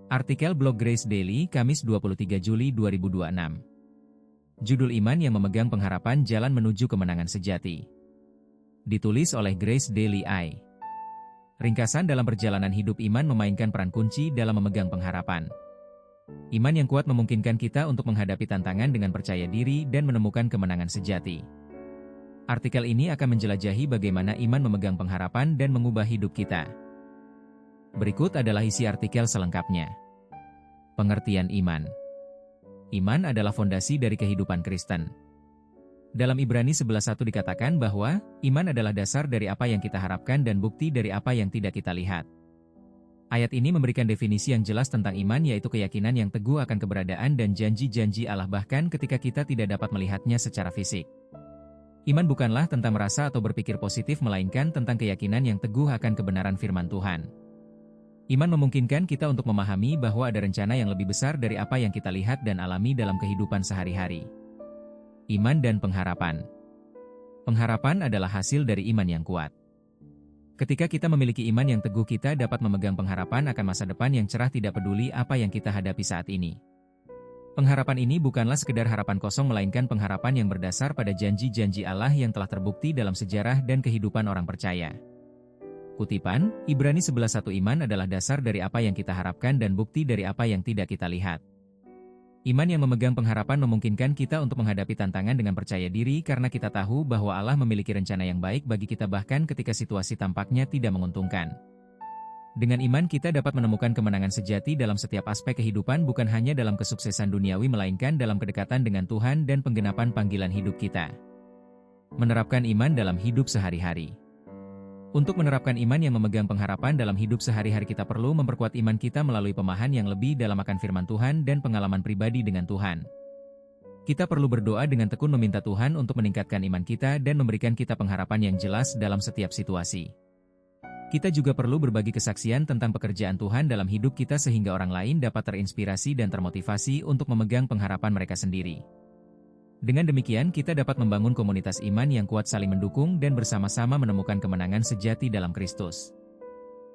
Artikel blog Grace Daily, Kamis 23 Juli 2026. Judul Iman yang Memegang Pengharapan Jalan Menuju Kemenangan Sejati. Ditulis oleh Grace Daily I. Ringkasan dalam perjalanan hidup iman memainkan peran kunci dalam memegang pengharapan. Iman yang kuat memungkinkan kita untuk menghadapi tantangan dengan percaya diri dan menemukan kemenangan sejati. Artikel ini akan menjelajahi bagaimana iman memegang pengharapan dan mengubah hidup kita. Berikut adalah isi artikel selengkapnya. Pengertian iman. Iman adalah fondasi dari kehidupan Kristen. Dalam Ibrani 11:1 dikatakan bahwa, iman adalah dasar dari apa yang kita harapkan dan bukti dari apa yang tidak kita lihat. Ayat ini memberikan definisi yang jelas tentang iman, yaitu keyakinan yang teguh akan keberadaan dan janji-janji Allah bahkan ketika kita tidak dapat melihatnya secara fisik. Iman bukanlah tentang merasa atau berpikir positif, melainkan tentang keyakinan yang teguh akan kebenaran firman Tuhan. Iman memungkinkan kita untuk memahami bahwa ada rencana yang lebih besar dari apa yang kita lihat dan alami dalam kehidupan sehari-hari. Iman dan pengharapan. Pengharapan adalah hasil dari iman yang kuat. Ketika kita memiliki iman yang teguh, kita dapat memegang pengharapan akan masa depan yang cerah, tidak peduli apa yang kita hadapi saat ini. Pengharapan ini bukanlah sekedar harapan kosong, melainkan pengharapan yang berdasar pada janji-janji Allah yang telah terbukti dalam sejarah dan kehidupan orang percaya. Kutipan, Ibrani 11:1. Iman adalah dasar dari apa yang kita harapkan dan bukti dari apa yang tidak kita lihat. Iman yang memegang pengharapan memungkinkan kita untuk menghadapi tantangan dengan percaya diri karena kita tahu bahwa Allah memiliki rencana yang baik bagi kita bahkan ketika situasi tampaknya tidak menguntungkan. Dengan iman kita dapat menemukan kemenangan sejati dalam setiap aspek kehidupan, bukan hanya dalam kesuksesan duniawi melainkan dalam kedekatan dengan Tuhan dan penggenapan panggilan hidup kita. Menerapkan iman dalam hidup sehari-hari. Untuk menerapkan iman yang memegang pengharapan dalam hidup sehari-hari, kita perlu memperkuat iman kita melalui pemahaman yang lebih dalam akan firman Tuhan dan pengalaman pribadi dengan Tuhan. Kita perlu berdoa dengan tekun meminta Tuhan untuk meningkatkan iman kita dan memberikan kita pengharapan yang jelas dalam setiap situasi. Kita juga perlu berbagi kesaksian tentang pekerjaan Tuhan dalam hidup kita sehingga orang lain dapat terinspirasi dan termotivasi untuk memegang pengharapan mereka sendiri. Dengan demikian, kita dapat membangun komunitas iman yang kuat, saling mendukung dan bersama-sama menemukan kemenangan sejati dalam Kristus.